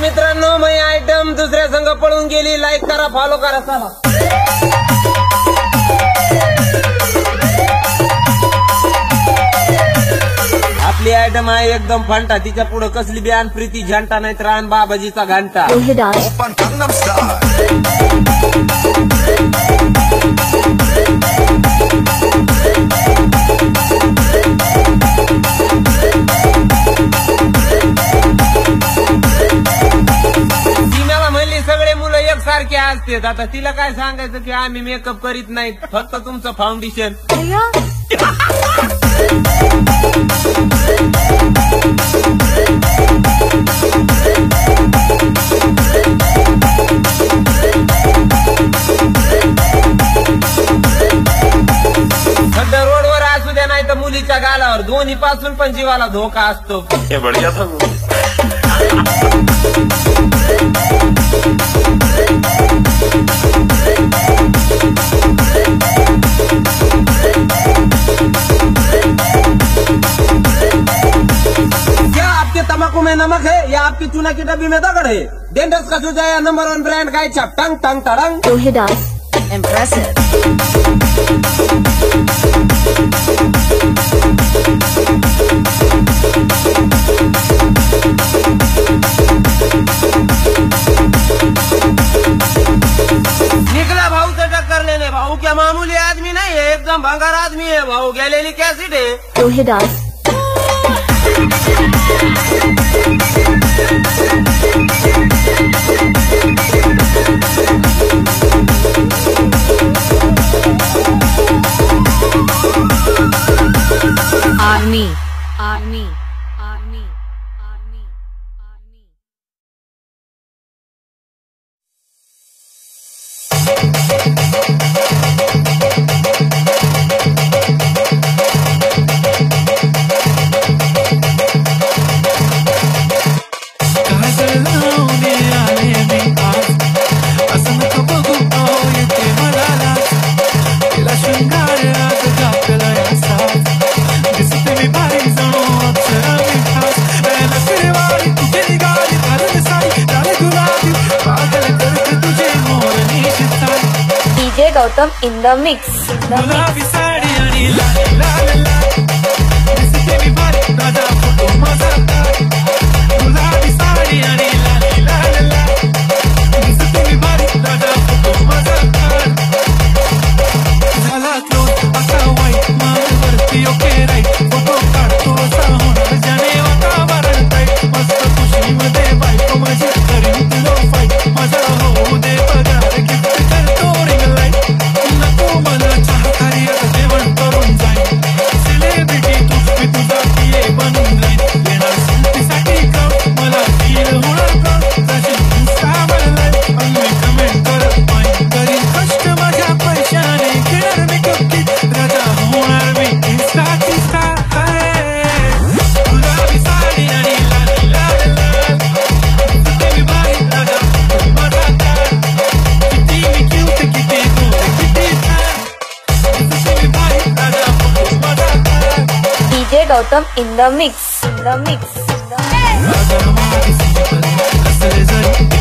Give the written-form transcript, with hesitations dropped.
मित्रांनो, मी आयटम दुसऱ्या संघ पळून गेली. लाईक करा, फॉलो करा. चला आपली आयटम आहे एकदम फंटा. तिच्या पुढे कसली बी आण प्रीती झंटा, नाही तर आण बाबाजीचा घंटा. सगळे मुलं एकसारखे असतात. आता तिला काय सांगायचं की आम्ही मेकअप करीत नाहीत, फक्त तुमचं फाउंडेशन. सध्या रोडवर असू द्या नाही तर मुलीच्या गालावर, दोन्ही पासून पण जीवाला धोका असतो. हे बढिया था. तंबाकू में नमक है या आपकी चूना की डब्बी में दगड़ है? डेंटस का जूता या नंबर 1 ब्रांड का इच्छा टंग टंग टड़ंग. रोहिदास इम्प्रेसिव. निकला भाऊ से टक्कर लेने. भाऊ क्या मामूली आदमी नहीं है, एकदम भंगार आदमी है. भाऊ गैलेरिक एसिड है. Rohidas army army army army army. Gautam in the mix. Gautam in the mix. In the mix. In the mix.